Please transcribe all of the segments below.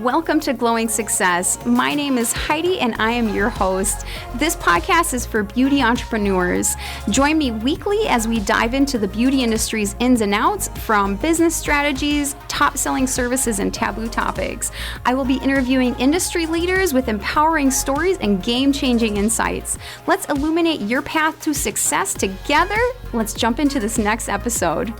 Welcome to Glowing Success. My name is Heidi and I am your host. This podcast is for beauty entrepreneurs. Join me weekly as we dive into the beauty industry's ins and outs, from business strategies, top-selling services, and taboo topics. I will be interviewing industry leaders with empowering stories and game-changing insights. Let's illuminate your path to success together. Let's jump into this next episode.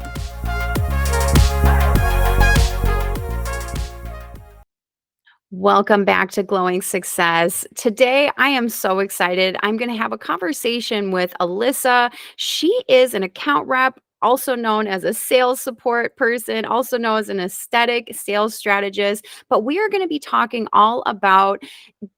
Welcome back to Glowing Success. Today, I am so excited. I'm going to have a conversation with Alyssa. She is an account rep, also known as a sales support person, also known as an aesthetic sales strategist. But we are going to be talking all about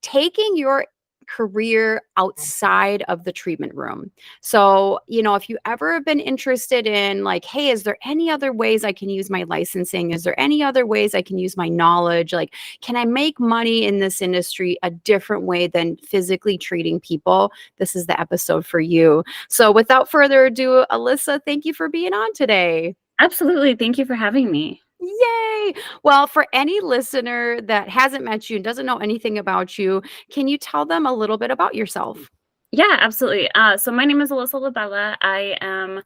taking your career outside of the treatment room. So, if you ever have been interested in like, hey, is there any other ways I can use my licensing? Is there any other ways I can use my knowledge? Like, can I make money in this industry a different way than physically treating people? This is the episode for you. So without further ado, Alyssa, thank you for being on today. Absolutely. Thank you for having me. Yay! Well, for any listener that hasn't met you and doesn't know anything about you, can you tell them a little bit about yourself? Yeah, absolutely. So my name is Alyssa LaBella. I am,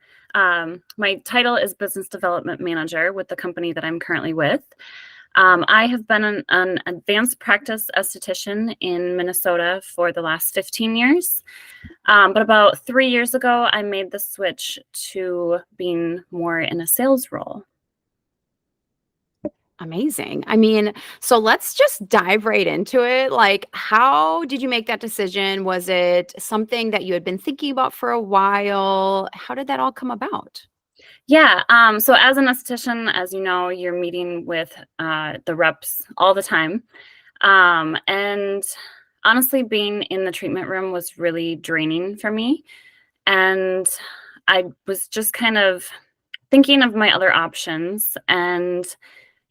my title is Business Development Manager with the company that I'm currently with. I have been an advanced practice esthetician in Minnesota for the last 15 years. But about 3 years ago, I made the switch to being more in a sales role. Amazing. I mean, so let's just dive right into it. Like, how did you make that decision? Was it something that you had been thinking about for a while? How did that all come about? Yeah. So as an esthetician, as you know, you're meeting with the reps all the time. And honestly, being in the treatment room was really draining for me. And I was just kind of thinking of my other options. And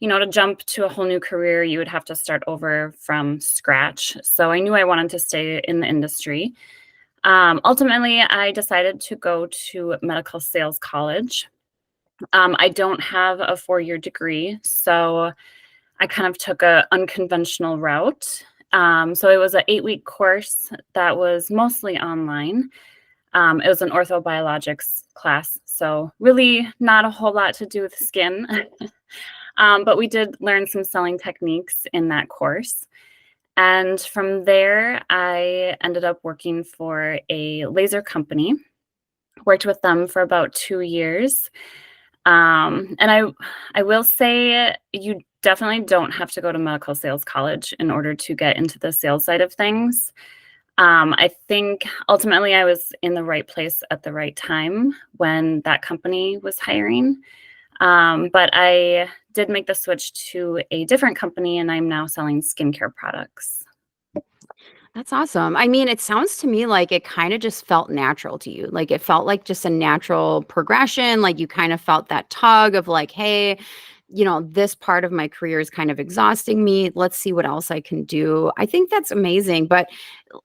to jump to a whole new career, you would have to start over from scratch. So I knew I wanted to stay in the industry. Ultimately, I decided to go to medical sales college. I don't have a 4-year degree, so I kind of took an unconventional route. So it was an 8-week course that was mostly online. It was an orthobiologics class, so really not a whole lot to do with skin. But we did learn some selling techniques in that course. And from there, I ended up working for a laser company, worked with them for about 2 years. And I will say you definitely don't have to go to medical sales college in order to get into the sales side of things. I think ultimately I was in the right place at the right time when that company was hiring. But I did make the switch to a different company, and I'm now selling skincare products. That's awesome. I mean, it sounds to me like it kind of just felt natural to you. Like it felt like just a natural progression. Like you kind of felt that tug of like, hey, this part of my career is kind of exhausting me. Let's see what else I can do. I think that's amazing. But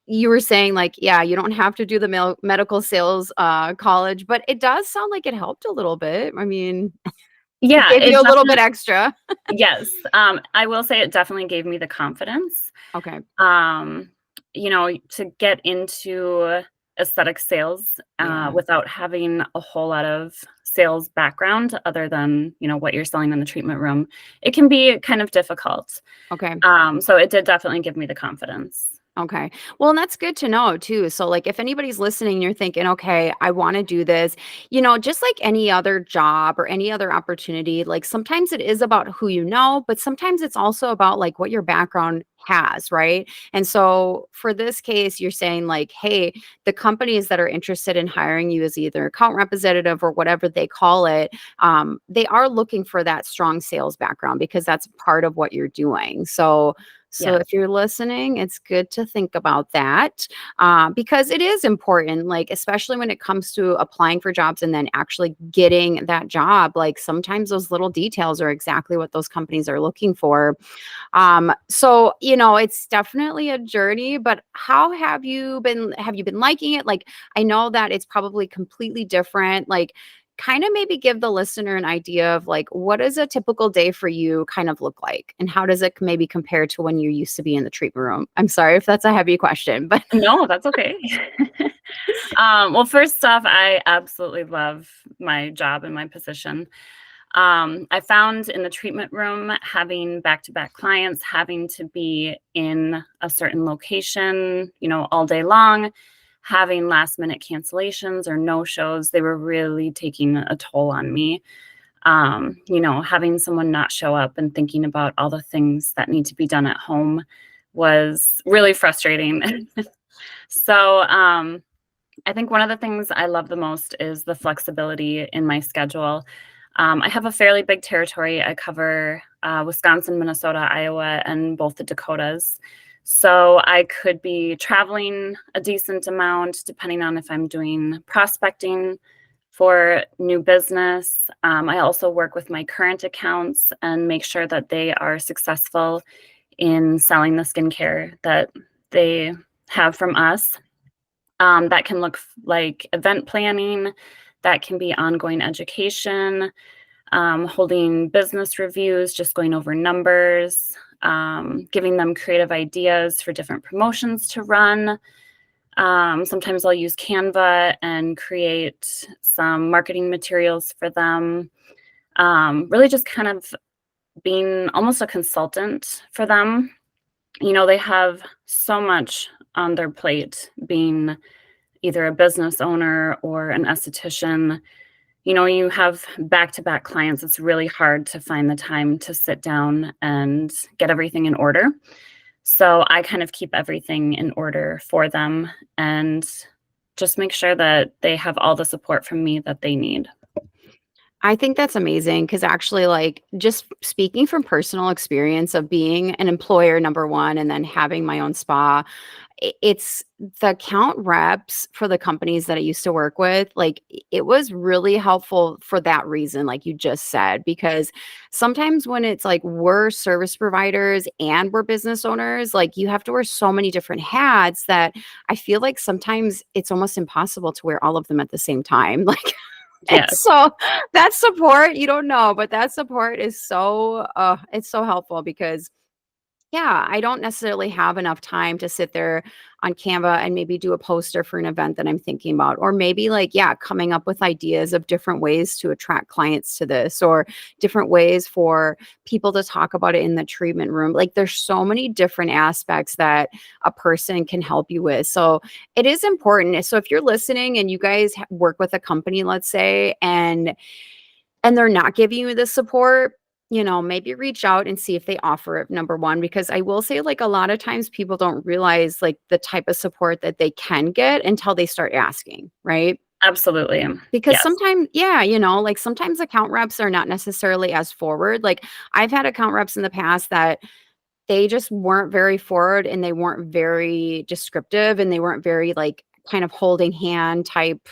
you were saying like, yeah, you don't have to do the medical sales college, but it does sound like it helped a little bit. I mean, yeah, it gave you a little bit extra. Yes. I will say it definitely gave me the confidence. Okay. To get into aesthetic sales without having a whole lot of sales background other than, what you're selling in the treatment room, it can be kind of difficult. Okay. So it did definitely give me the confidence. Okay. Well, and that's good to know too. So like if anybody's listening, you're thinking, okay, I want to do this, just like any other job or any other opportunity, like sometimes it is about who you know, but sometimes it's also about like what your background has, right? And so for this case, you're saying like, hey, the companies that are interested in hiring you as either account representative or whatever they call it, they are looking for that strong sales background because that's part of what you're doing. So Yeah. if you're listening, it's good to think about that because it is important, like, especially when it comes to applying for jobs and then actually getting that job. Like sometimes those little details are exactly what those companies are looking for. So, it's definitely a journey, but how have you been liking it? Like, I know that it's probably completely different. Like, kind of maybe give the listener an idea of like what does a typical day for you kind of look like, and how does it maybe compare to when you used to be in the treatment room? I'm sorry if that's a heavy question, but No, that's okay. Well, first off, I absolutely love my job and my position. I found in the treatment room, having back-to-back clients, having to be in a certain location, all day long, having last-minute cancellations or no-shows, they were really taking a toll on me. Having someone not show up and thinking about all the things that need to be done at home was really frustrating. So, I think one of the things I love the most is the flexibility in my schedule. I have a fairly big territory. I cover Wisconsin, Minnesota, Iowa, and both the Dakotas. So I could be traveling a decent amount depending on if I'm doing prospecting for new business. I also work with my current accounts and make sure that they are successful in selling the skincare that they have from us. That can look like event planning, that can be ongoing education, holding business reviews, just going over numbers, giving them creative ideas for different promotions to run. Sometimes I'll use Canva and create some marketing materials for them. Really just kind of being almost a consultant for them. They have so much on their plate being either a business owner or an esthetician. You have back-to-back clients. It's really hard to find the time to sit down and get everything in order. So I kind of keep everything in order for them and just make sure that they have all the support from me that they need. I think that's amazing because actually, like, just speaking from personal experience of being an employer, number one, and then having my own spa, it's the account reps for the companies that I used to work with. Like, it was really helpful for that reason, like you just said, because sometimes when it's like we're service providers and we're business owners, like you have to wear so many different hats that I feel like sometimes it's almost impossible to wear all of them at the same time. Like, and Yes, so that support, you don't know, but that support is so it's so helpful because yeah, I don't necessarily have enough time to sit there on Canva and maybe do a poster for an event that I'm thinking about. Or maybe like, yeah, coming up with ideas of different ways to attract clients to this or different ways for people to talk about it in the treatment room. Like there's so many different aspects that a person can help you with. So it is important. So if you're listening and you guys work with a company, let's say, and they're not giving you the support, maybe reach out and see if they offer it, number one, because I will say, like, a lot of times people don't realize, like, the type of support that they can get until they start asking, right? absolutely. Because Yes. sometimes yeah, like, sometimes account reps are not necessarily as forward. Like, I've had account reps in the past that they just weren't very forward and they weren't very descriptive and they weren't very like kind of holding hand type,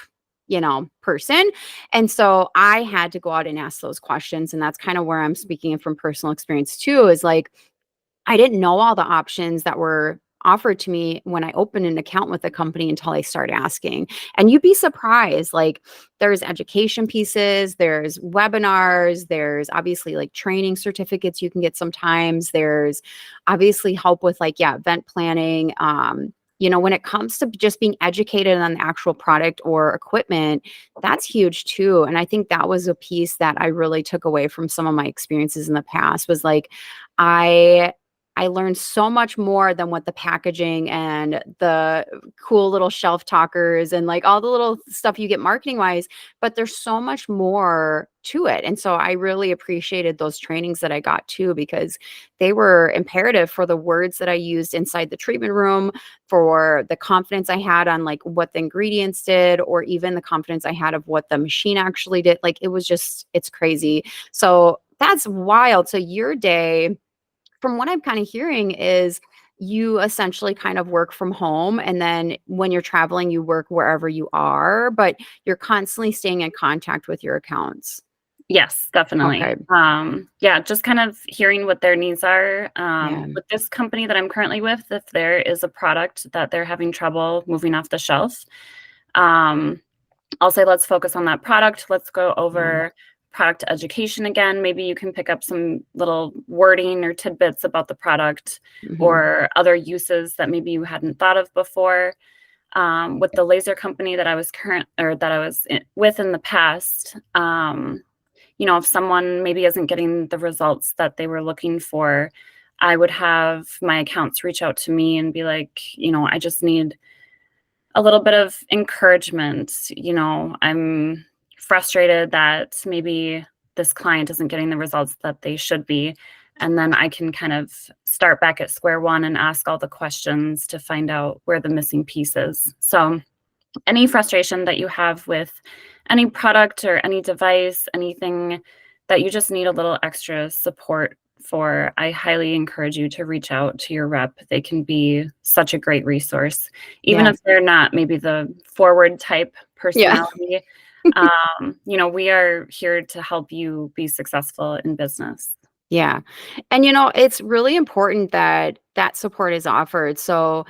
person. And so I had to go out and ask those questions. And that's kind of where I'm speaking from personal experience too, is like I didn't know all the options that were offered to me when I opened an account with the company until I started asking. And you'd be surprised. Like there's education pieces, there's webinars, there's obviously like training certificates you can get sometimes. There's obviously help with like, yeah, event planning. When it comes to just being educated on the actual product or equipment, that's huge too. And I think that was a piece that I really took away from some of my experiences in the past was like, I I learned so much more than what the packaging and the cool little shelf talkers and like all the little stuff you get marketing wise, but there's so much more to it. And so I really appreciated those trainings that I got too, because they were imperative for the words that I used inside the treatment room, for the confidence I had on like what the ingredients did, or even the confidence I had of what the machine actually did. Like it was just, it's crazy. So that's wild. So your day, from what I'm kind of hearing, is you essentially kind of work from home. And then when you're traveling, you work wherever you are, but you're constantly staying in contact with your accounts. Yes, definitely. Okay. Yeah, just kind of hearing what their needs are. Yeah. With this company that I'm currently with, if there is a product that they're having trouble moving off the shelf, um, I'll say, let's focus on that product. Let's go Yeah. over product education again. Maybe you can pick up some little wording or tidbits about the product Mhm. or other uses that maybe you hadn't thought of before. With the laser company that I was with in the past, if someone maybe isn't getting the results that they were looking for, I would have my accounts reach out to me and be like, I just need a little bit of encouragement. I'm frustrated that maybe this client isn't getting the results that they should be. And then I can kind of start back at square one and ask all the questions to find out where the missing piece is. So, any frustration that you have with any product or any device, anything that you just need a little extra support for, I highly encourage you to reach out to your rep. They can be such a great resource, even Yeah. if they're not maybe the forward type Yeah. personality. We are here to help you be successful in business. Yeah. And, it's really important that that support is offered. So,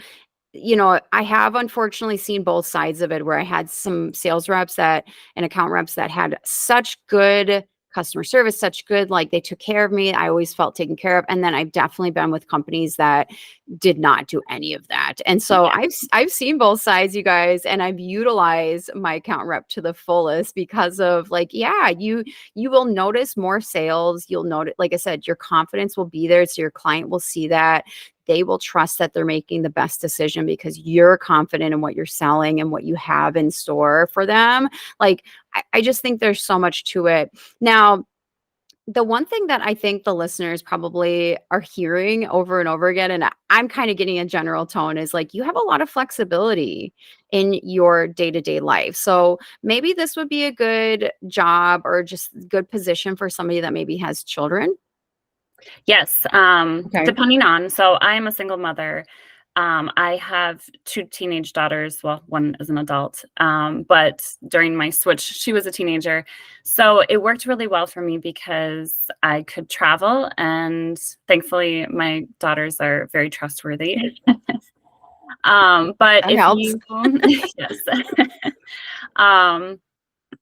I have unfortunately seen both sides of it where I had some sales reps and account reps that had such good customer service, such good, like they took care of me. I always felt taken care of. And then I've definitely been with companies that did not do any of that. And so Yeah. I've seen both sides, you guys, and I've utilized my account rep to the fullest because of like, yeah, you will notice more sales. You'll notice, like I said, your confidence will be there. So your client will see that they will trust that they're making the best decision because you're confident in what you're selling and what you have in store for them. Like, I just think there's so much to it. Now, the one thing that I think the listeners probably are hearing over and over again, and I'm kind of getting a general tone, is like you have a lot of flexibility in your day to day life. So maybe this would be a good job or just good position for somebody that maybe has children. Yes, Okay. depending on so I am a single mother. I have 2 teenage daughters, well, one is an adult, but during my switch, she was a teenager. So it worked really well for me because I could travel, and thankfully, my daughters are very trustworthy. But That if helps. you yes. Um,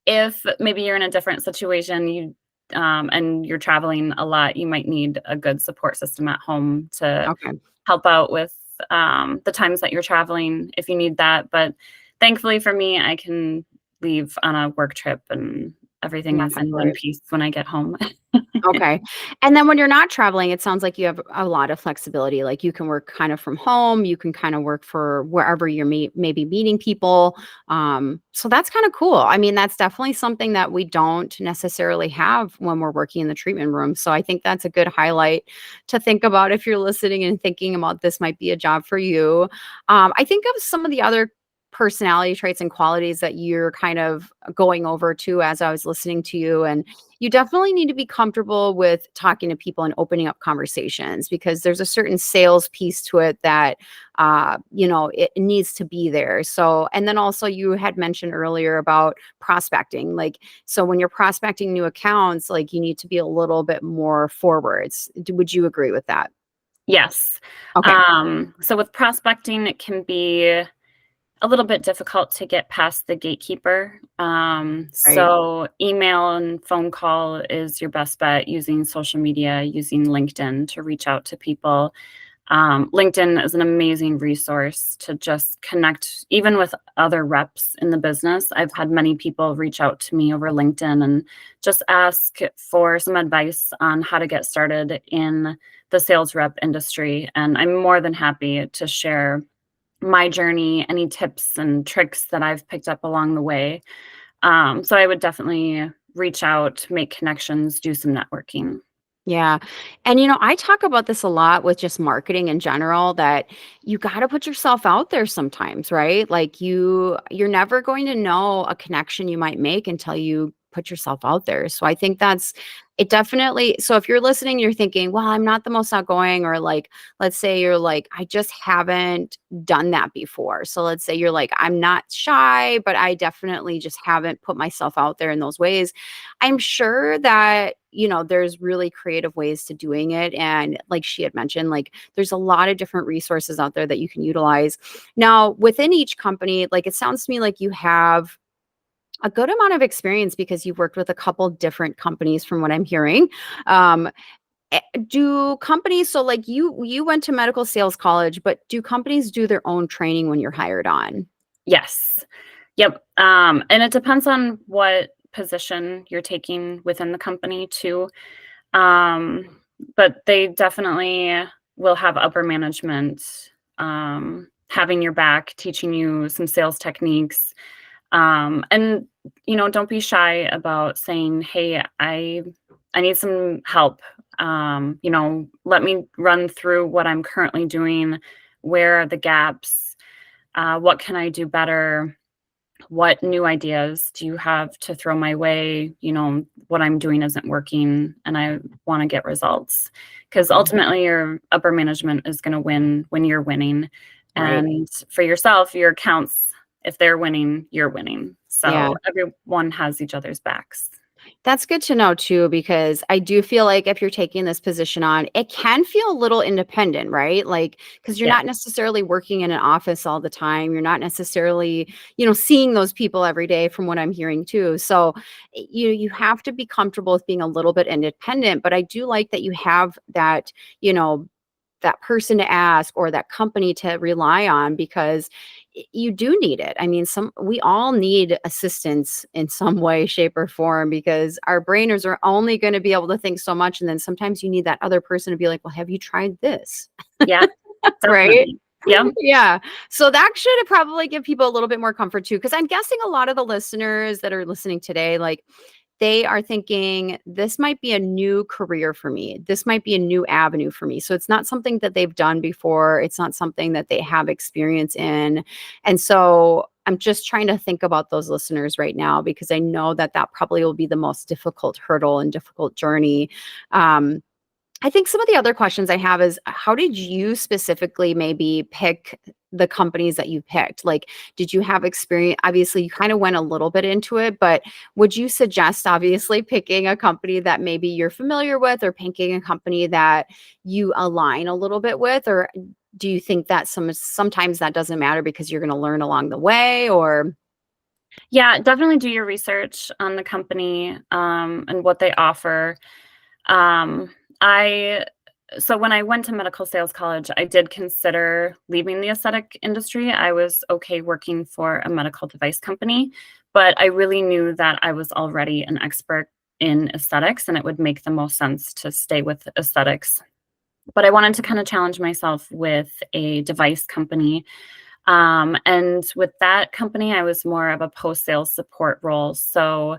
if maybe you're in a different situation, and you're traveling a lot, you might need a good support system at home to Okay. help out with, the times that you're traveling if you need that, but thankfully for me, I can leave on a work trip and everything Yeah, is that's in one right. piece when I get home. Okay. And then when you're not traveling, it sounds like you have a lot of flexibility. Like you can work kind of from home, you can kind of work for wherever you're maybe meeting people. So that's kind of cool. I mean, that's definitely something that we don't necessarily have when we're working in the treatment room. So I think that's a good highlight to think about if you're listening and thinking about this might be a job for you. I think of some of the other personality traits and qualities that you're kind of going over to as I was listening to you. And you definitely need to be comfortable with talking to people and opening up conversations because there's a certain sales piece to it that it needs to be there. So and then also you had mentioned earlier about prospecting, like so when you're prospecting new accounts, like you need to be a little bit more forwards. Would you agree with that? Yes. Okay. So with prospecting, it can be a little bit difficult to get past the gatekeeper. Right. So email and phone call is your best bet, using social media, using LinkedIn to reach out to people. LinkedIn is an amazing resource to just connect, even with other reps in the business. I've had many people reach out to me over LinkedIn and just ask for some advice on how to get started in the sales rep industry. And I'm more than happy to share my journey, any tips and tricks that I've picked up along the way. So I would definitely reach out, make connections, do some networking. Yeah. And I talk about this a lot with just marketing in general that you got to put yourself out there sometimes, right? Like you're never going to know a connection you might make until you put yourself out there. So I think that's it definitely. So if you're listening, you're thinking, well, I'm not the most outgoing, or like, let's say you're like, I just haven't done that before. So let's say you're like, I'm not shy, but I definitely just haven't put myself out there in those ways. I'm sure that, there's really creative ways to doing it. And like she had mentioned, like there's a lot of different resources out there that you can utilize. Now, within each company, like it sounds to me like you have a good amount of experience because you've worked with a couple different companies from what I'm hearing. Um, do companies, so like you went to medical sales college, but do companies do their own training when you're hired on? Yes. Yep. And it depends on what position you're taking within the company too. Um, but they definitely will have upper management having your back, teaching you some sales techniques. And don't be shy about saying, "Hey, I need some help. Let me run through what I'm currently doing. Where are the gaps? What can I do better? What new ideas do you have to throw my way? What I'm doing isn't working and I want to get results." Because Okay. ultimately, your upper management is going to win when you're winning. Right. And for yourself, your accounts, if they're winning, you're winning. Yeah. So everyone has each other's backs. That's good to know too, because I do feel like if you're taking this position on, it can feel a little independent, right? Like, because you're Yeah. not necessarily working in an office all the time. You're not necessarily, seeing those people every day from what I'm hearing too. So you have to be comfortable with being a little bit independent. But I do like that you have that, you know, that person to ask or that company to rely on because you do need it. I mean, we all need assistance in some way, shape, or form because our brainers are only going to be able to think so much. And then sometimes you need that other person to be like, well, have you tried this? Yeah, Right? definitely. Yep. Yeah. So that should probably give people a little bit more comfort too. Cause I'm guessing a lot of the listeners that are listening today, like they are thinking, this might be a new career for me. This might be a new avenue for me. So it's not something that they've done before. It's not something that they have experience in. And so I'm just trying to think about those listeners right now because I know that that probably will be the most difficult hurdle and difficult journey. Um, I think some of the other questions I have is how did you specifically maybe pick the companies that you picked? Like, did you have experience? Obviously, you kind of went a little bit into it, but would you suggest obviously picking a company that maybe you're familiar with or picking a company that you align a little bit with? Or do you think that sometimes that doesn't matter because you're going to learn along the way or Yeah, definitely do your research on the company and what they offer. Um, I so when I went to medical sales college, I did consider leaving the aesthetic industry. I was okay working for a medical device company, but I really knew that I was already an expert in aesthetics and it would make the most sense to stay with aesthetics. But I wanted to kind of challenge myself with a device company. And with that company, I was more of a post sales support role. So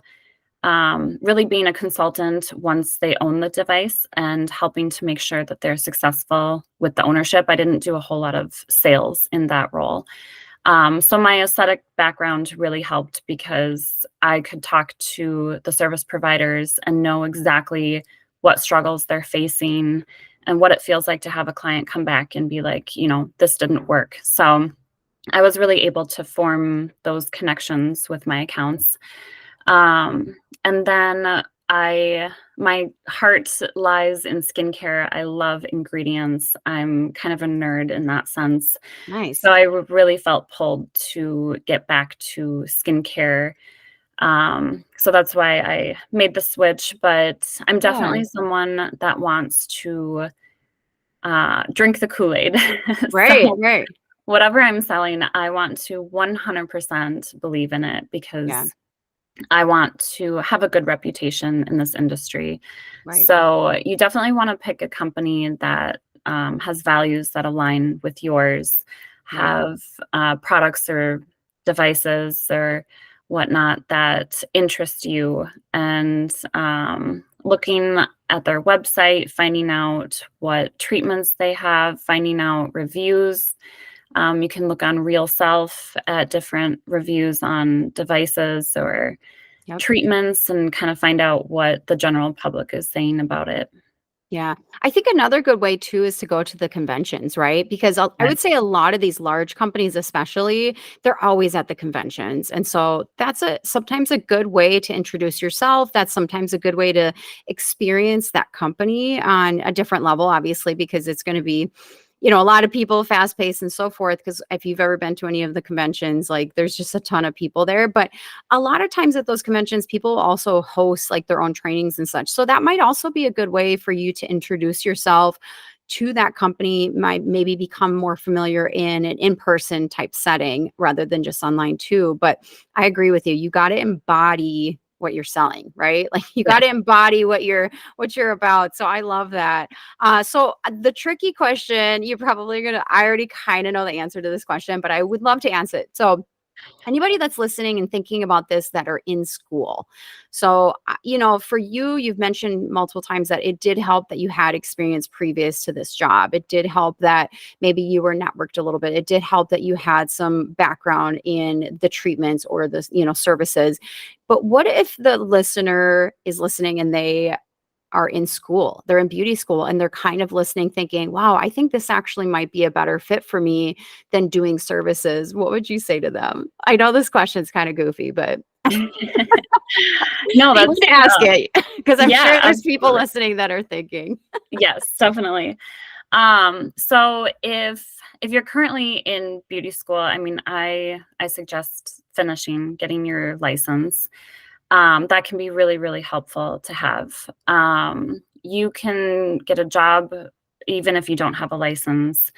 really being a consultant once they own the device and helping to make sure that they're successful with the ownership. I didn't do a whole lot of sales in that role. So my aesthetic background really helped because I could talk to the service providers and know exactly what struggles they're facing and what it feels like to have a client come back and be like, this didn't work. So I was really able to form those connections with my accounts. And then my heart lies in skincare. I love ingredients. I'm kind of a nerd in that sense. nice? So I really felt pulled to get back to skincare. So that's why I made the switch. But I'm Yeah. definitely someone that wants to drink the Kool-Aid. Right, So right. whatever I'm selling, I want to 100% believe in it Yeah, because I want to have a good reputation in this industry. right. So you definitely want to pick a company that has values that align with yours, Right. have products or devices or whatnot that interest you, and looking at their website, finding out what treatments they have, finding out reviews. You can look on Real Self at different reviews on devices or Yep. treatments and kind of find out what the general public is saying about it. Yeah. I think another good way too is to go to the conventions, right? Because I would say Yes. a lot of these large companies, especially, they're always at the conventions. And so that's sometimes a good way to introduce yourself. That's sometimes a good way to experience that company on a different level, obviously, because it's going to be a lot of people, fast paced and so forth. Because if you've ever been to any of the conventions, like there's just a ton of people there. But a lot of times at those conventions, people also host like their own trainings and such. So that might also be a good way for you to introduce yourself to that company, might maybe become more familiar in an in-person type setting rather than just online too. But I agree with you. You got to embody what you're selling, right? Like you got Yes. to embody what you're about. So I love that. So the tricky question, you're probably gonna, I already kind of know the answer to this question, but I would love to answer it. So anybody that's listening and thinking about this that are in school. So, for you, you've mentioned multiple times that it did help that you had experience previous to this job. It did help that maybe you were networked a little bit. It did help that you had some background in the treatments or the, services. But what if the listener is listening and they are in school, they're in beauty school, and they're kind of listening, thinking, wow, I think this actually might be a better fit for me than doing services. What would you say to them? I know this question's kind of goofy, but No, I that's want to ask it because I'm yeah, sure there's people absolutely. listening that are thinking. Yes, definitely. So if you're currently in beauty school, I mean, I suggest finishing, getting your license. That can be really, really helpful to have. You can get a job even if you don't have a license.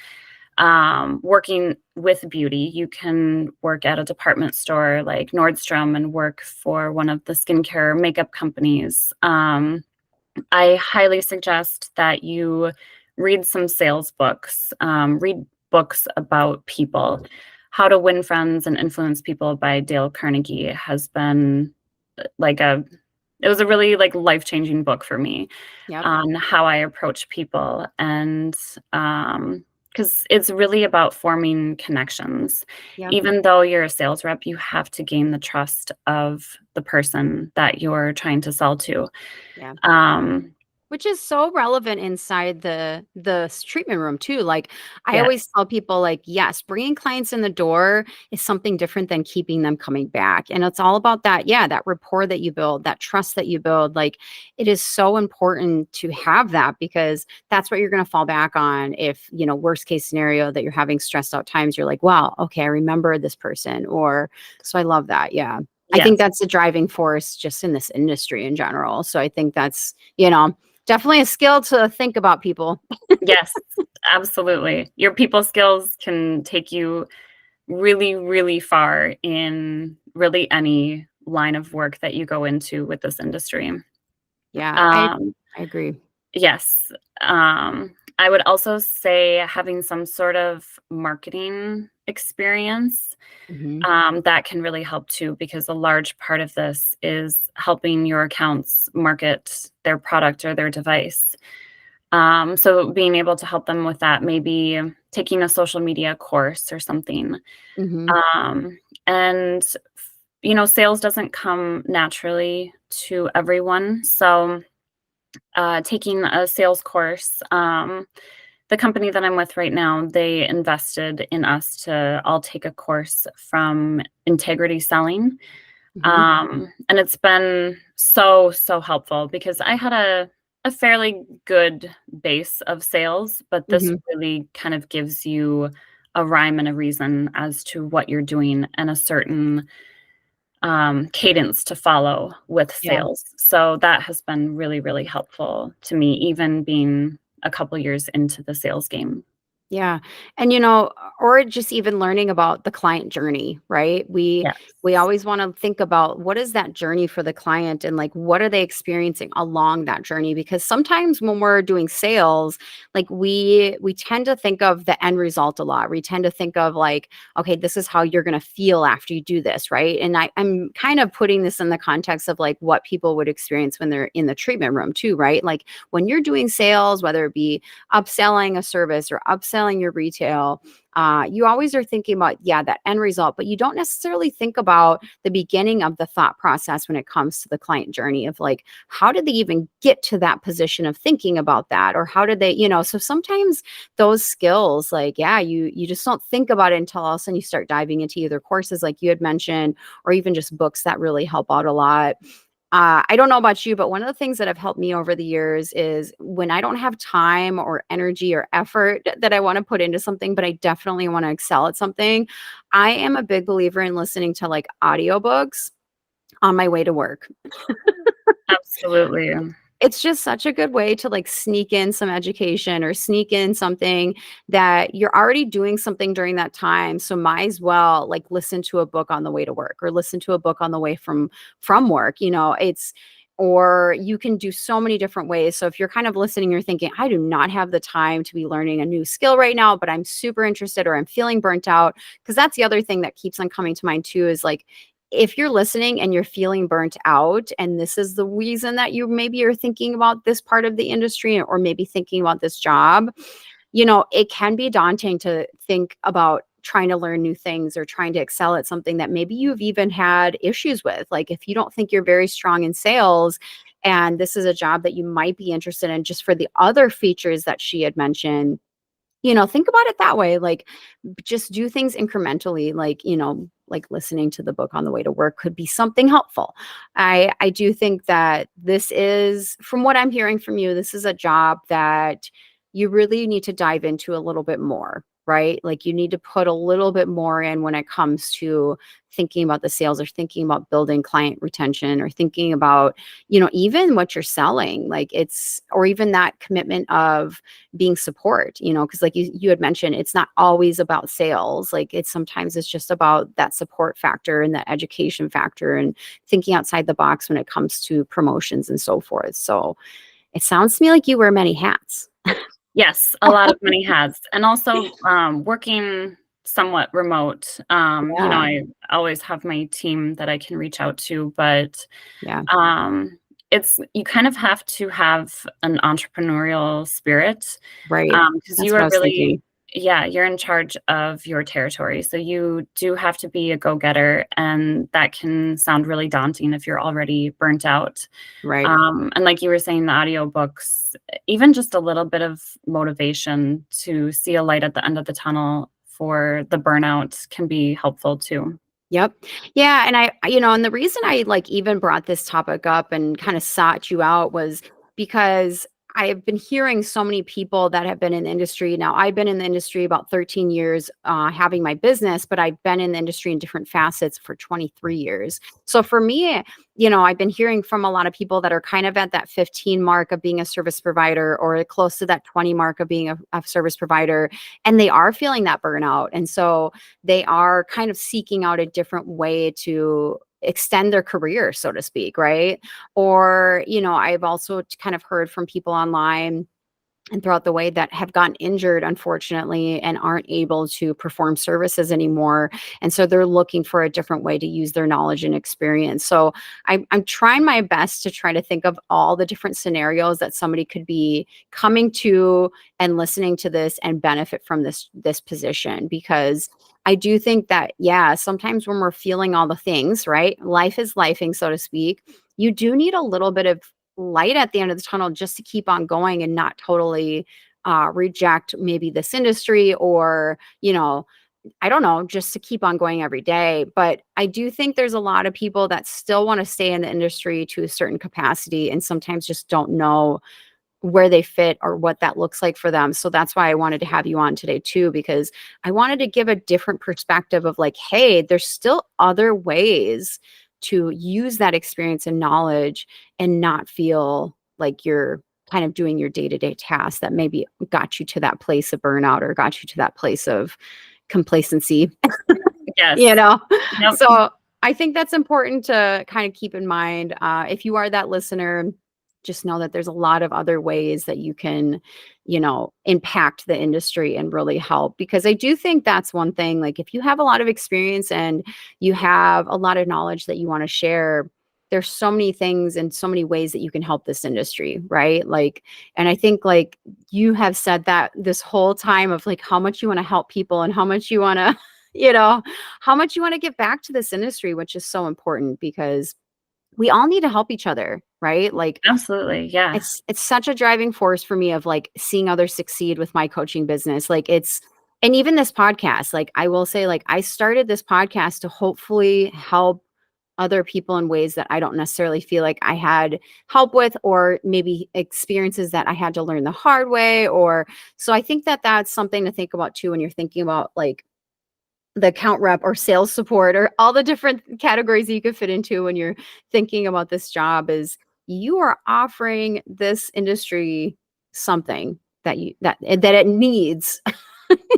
Working with beauty, you can work at a department store like Nordstrom and work for one of the skincare makeup companies. I highly suggest that you read some sales books, read books about people. How to Win Friends and Influence People by Dale Carnegie has been like a it was a really like life-changing book for me Yep. on how I approach people, and because it's really about forming connections. Yep. Even though you're a sales rep, you have to gain the trust of the person that you're trying to sell to. Yeah. Um, Which is so relevant inside the treatment room too. Like I always yes, tell people, like, yes, bringing clients in the door is something different than keeping them coming back. And it's all about that, yeah, that rapport that you build, that trust that you build. Like it is so important to have that because that's what you're going to fall back on if, worst case scenario that you're having stressed out times, you're like, well, okay, I remember this person. Or so I love that. Yeah. I think yes, that's the driving force just in this industry in general. So I think that's, definitely a skill to think about people. yes, absolutely. Your people skills can take you really, really far in really any line of work that you go into with this industry. Yeah, I Um, I agree. yes. I would also say having some sort of marketing experience, Mhm, that can really help too, because a large part of this is helping your accounts market their product or their device. So being able to help them with that, maybe taking a social media course or something. mhm, Um, and sales doesn't come naturally to everyone. So taking a sales course, the company that I'm with right now, they invested in us to all take a course from integrity selling. mhm. And it's been so, so helpful because I had a fairly good base of sales, but this Mhm. really kind of gives you a rhyme and a reason as to what you're doing and a certain cadence to follow with Yeah. sales. So that has been really, really helpful to me, even being a couple years into the sales game. Yeah. And or just even learning about the client journey, right? We Yes. always want to think about what is that journey for the client and like what are they experiencing along that journey because sometimes when we're doing sales, like we tend to think of the end result a lot. We tend to think of like, okay, this is how you're going to feel after you do this, right? And I'm kind of putting this in the context of like what people would experience when they're in the treatment room too, right? Like when you're doing sales, whether it be upselling a service or upselling your retail, you always are thinking about, yeah, that end result, but you don't necessarily think about the beginning of the thought process when it comes to the client journey of like, how did they even get to that position of thinking about that? Or how did they, so sometimes those skills, like, yeah, you just don't think about it until all of a sudden you start diving into either courses like you had mentioned, or even just books that really help out a lot. I don't know about you, but one of the things that have helped me over the years is when I don't have time or energy or effort that I want to put into something, but I definitely want to excel at something. I am a big believer in listening to like audiobooks on my way to work. Absolutely. It's just such a good way to like sneak in some education or sneak in something that you're already doing something during that time. So might as well like listen to a book on the way to work or listen to a book on the way from work. It's or you can do so many different ways. So if you're kind of listening, you're thinking, I do not have the time to be learning a new skill right now, but I'm super interested or I'm feeling burnt out. Because that's the other thing that keeps on coming to mind too is like if you're listening and you're feeling burnt out and this is the reason that you maybe are thinking about this part of the industry or maybe thinking about this job, it can be daunting to think about trying to learn new things or trying to excel at something that maybe you've even had issues with. Like if you don't think you're very strong in sales and this is a job that you might be interested in just for the other features that she had mentioned, think about it that way. Like just do things incrementally, like, like listening to the book on the way to work could be something helpful. I do think that this is, from what I'm hearing from you, this is a job that you really need to dive into a little bit more, right? Like you need to put a little bit more in when it comes to thinking about the sales or thinking about building client retention or thinking about, even what you're selling, like it's, or even that commitment of being support, because like you had mentioned, it's not always about sales. Like it's just about that support factor and that education factor and thinking outside the box when it comes to promotions and so forth. So it sounds to me like you wear many hats. Yes, a lot of money has. And also, working somewhat remote, Yeah. I always have my team that I can reach out to, but Yeah. um, it's you kind of have to have an entrepreneurial spirit, Right. because That's you what I are was really thinking. yeah, you're in charge of your territory. So you do have to be a go-getter, and that can sound really daunting if you're already burnt out. Right. And like you were saying, the audiobooks, even just a little bit of motivation to see a light at the end of the tunnel for the burnout can be helpful too. Yep. Yeah, and and the reason I like even brought this topic up and kind of sought you out was because I've been hearing so many people that have been in the industry. Now, I've been in the industry about 13 years, having my business, but I've been in the industry in different facets for 23 years. So for me, I've been hearing from a lot of people that are kind of at that 15 mark of being a service provider or close to that 20 mark of being a service provider, and they are feeling that burnout. And so they are kind of seeking out a different way to extend their career, so to speak, right? Or, I've also kind of heard from people online and throughout the way that have gotten injured, unfortunately, and aren't able to perform services anymore. And so they're looking for a different way to use their knowledge and experience. So I'm trying my best to try to think of all the different scenarios that somebody could be coming to and listening to this and benefit from this position. Because I do think that, yeah, sometimes when we're feeling all the things, right? Life is lifing, so to speak. You do need a little bit of light at the end of the tunnel just to keep on going and not totally reject maybe this industry or, I don't know, just to keep on going every day. But I do think there's a lot of people that still want to stay in the industry to a certain capacity and sometimes just don't know where they fit or what that looks like for them. So that's why I wanted to have you on today too, because I wanted to give a different perspective of like, hey, there's still other ways to use that experience and knowledge and not feel like you're kind of doing your day-to-day tasks that maybe got you to that place of burnout or got you to that place of complacency, you Yes. know? Yep. So I think that's important to kind of keep in mind. If you are that listener, just know that there's a lot of other ways that you can, impact the industry and really help. Because I do think that's one thing. Like, if you have a lot of experience and you have a lot of knowledge that you want to share, there's so many things and so many ways that you can help this industry, right? Like, and I think like you have said that this whole time of like how much you want to help people and how much you want to, you know, how much you want to give back to this industry, which is so important because we all need to help each other, right? Like Absolutely. Yeah. it's such a driving force for me of like seeing others succeed with my coaching business. Like it's and even this podcast, like I will say like I started this podcast to hopefully help other people in ways that I don't necessarily feel like I had help with, or maybe experiences that I had to learn the hard way. Or so I think that that's something to think about too when you're thinking about like the account rep or sales support or all the different categories that you could fit into when you're thinking about this job. Is you are offering this industry something that it needs.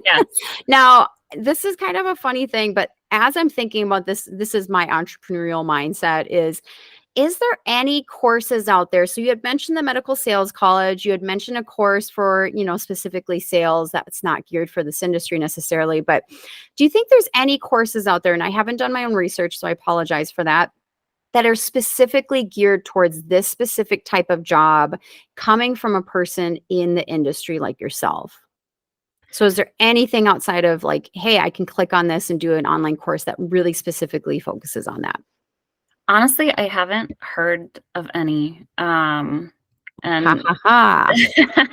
Yes. Now, this is kind of a funny thing, but as I'm thinking about this, this is my entrepreneurial mindset. Is there any courses out there? So you had mentioned the medical sales college, you had mentioned a course for, specifically sales that's not geared for this industry necessarily, but do you think there's any courses out there, and I haven't done my own research, so I apologize for that, that are specifically geared towards this specific type of job coming from a person in the industry like yourself? So is there anything outside of like, hey, I can click on this and do an online course that really specifically focuses on that? Honestly, I haven't heard of any, Ha and ha ha.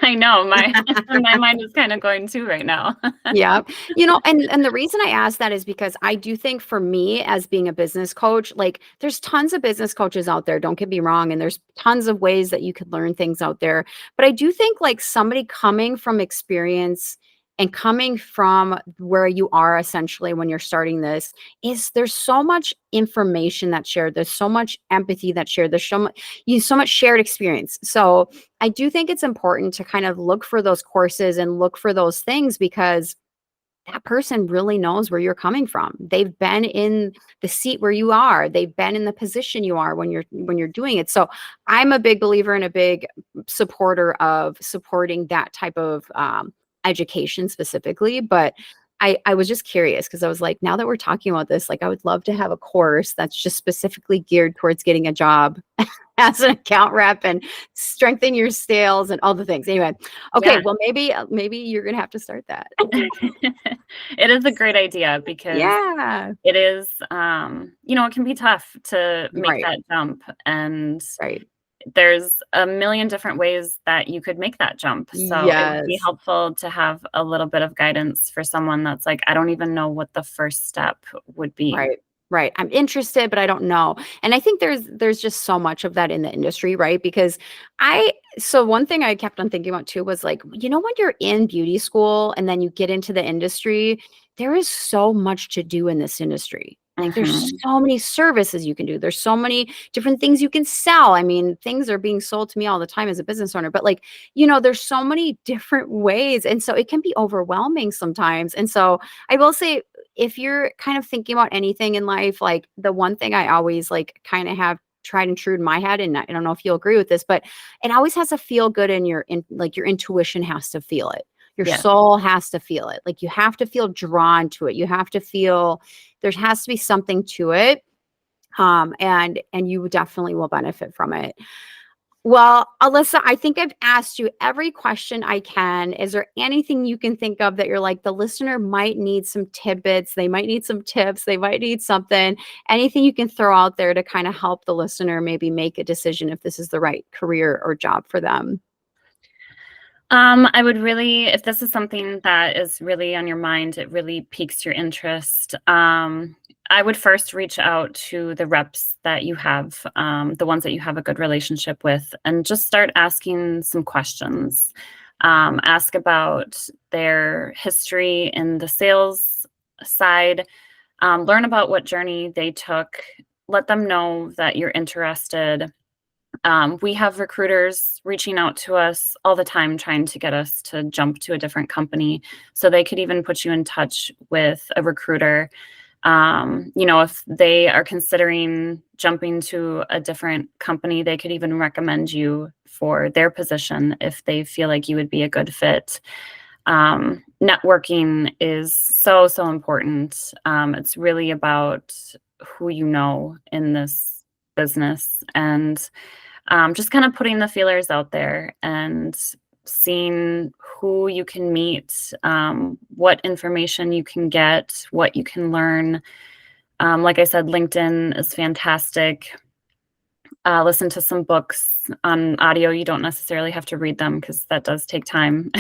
I know my mind is kinda going too right now. Yeah. And the reason I ask that is because I do think for me as being a business coach, like there's tons of business coaches out there, don't get me wrong, and there's tons of ways that you could learn things out there. But I do think like somebody coming from experience and coming from where you are essentially when you're starting this, is there's so much information that's shared, there's so much empathy that's shared, there's so much shared experience. So I do think it's important to kind of look for those courses and look for those things, because that person really knows where you're coming from. They've been in the seat where you are. They've been in the position you are when you're doing it. So I'm a big believer and a big supporter of supporting that type of education specifically. But I was just curious because I was like, now that we're talking about this, like I would love to have a course that's just specifically geared towards getting a job as an account rep and strengthen your sales and all the things. Anyway, okay, Yeah. well maybe you're gonna have to start that. It is a great idea because Yeah. it is, it can be tough to make Right, that jump, and right. there's a million different ways that you could make that jump. So it would be Yes. helpful to have a little bit of guidance for someone that's like, I don't even know what the first step would be. Right. Right. I'm interested, but I don't know. And I think there's just so much of that in the industry, right? Because so one thing I kept on thinking about too was like, when you're in beauty school and then you get into the industry, there is so much to do in this industry. Like there's Mhm. so many services you can do. There's so many different things you can sell. I mean, things are being sold to me all the time as a business owner, but like, there's so many different ways. And so it can be overwhelming sometimes. And so I will say, if you're kind of thinking about anything in life, like the one thing I always like kind of have tried and true in my head, and I don't know if you'll agree with this, but it always has to feel good like your intuition has to feel it. Your Yes. soul has to feel it. Like you have to feel drawn to it. You have to feel there has to be something to it. And you definitely will benefit from it. Well, Alyssa, I think I've asked you every question I can. Is there anything you can think of that you're like, the listener might need some tidbits, they might need some tips, they might need something, anything you can throw out there to kind of help the listener maybe make a decision if this is the right career or job for them? I would really, if this is something that is really on your mind, it really piques your interest. I would first reach out to the reps that you have, the ones that you have a good relationship with, and just start asking some questions. Ask about their history in the sales side, learn about what journey they took, let them know that you're interested. We have recruiters reaching out to us all the time, trying to get us to jump to a different company. So they could even put you in touch with a recruiter. If they are considering jumping to a different company, they could even recommend you for their position if they feel like you would be a good fit. Networking is so, so important. It's really about who you know in this business, and just kind of putting the feelers out there and seeing who you can meet, what information you can get, what you can learn. Like I said, LinkedIn is fantastic. Listen to some books on audio. You don't necessarily have to read them because that does take time.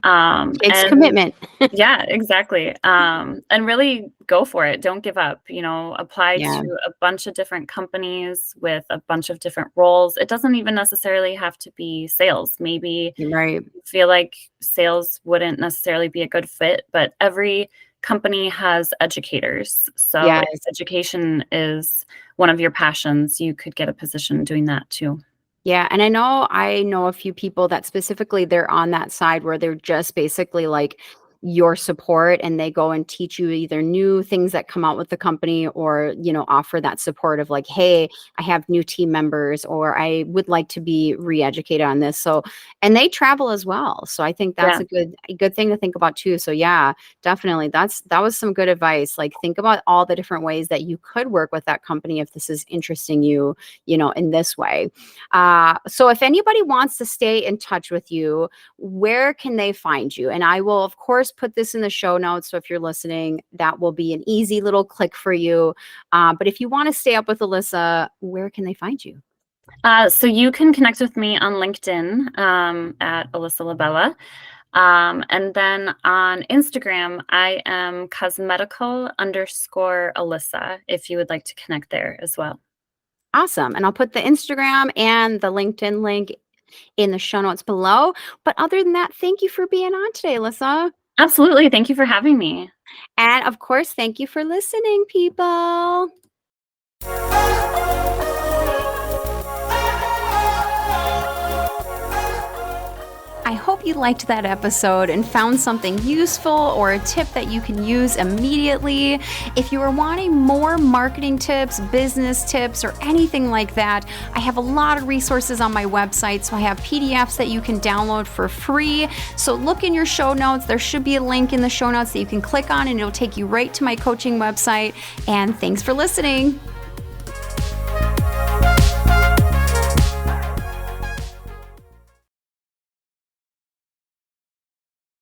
Takes And commitment. yeah, exactly. And really go for it. Don't give up. Apply Yeah, to a bunch of different companies with a bunch of different roles. It doesn't even necessarily have to be sales. Maybe you're right. you feel like sales wouldn't necessarily be a good fit, but every company has educators. So if Yes. education is one of your passions, you could get a position doing that too. Yeah, and I know a few people that specifically they're on that side where they're just basically like your support and they go and teach you either new things that come out with the company or, offer that support of like, "Hey, I have new team members or I would like to be re-educated on this." So, and they travel as well. So I think that's Yeah. a good thing to think about too. So yeah, definitely. That was some good advice. Like think about all the different ways that you could work with that company if this is interesting you, in this way. So if anybody wants to stay in touch with you, where can they find you? And I will, of course, put this in the show notes. So if you're listening, that will be an easy little click for you. But if you want to stay up with Alyssa, where can they find you? So you can connect with me on LinkedIn at Alyssa LaBella. And then on Instagram, I am cosmetical_Alyssa if you would like to connect there as well. Awesome. And I'll put the Instagram and the LinkedIn link in the show notes below. But other than that, thank you for being on today, Alyssa. Absolutely. Thank you for having me. And of course, thank you for listening, people. I hope you liked that episode and found something useful or a tip that you can use immediately. If you are wanting more marketing tips, business tips, or anything like that, I have a lot of resources on my website. So I have PDFs that you can download for free. So look in your show notes. There should be a link in the show notes that you can click on and it'll take you right to my coaching website. And thanks for listening.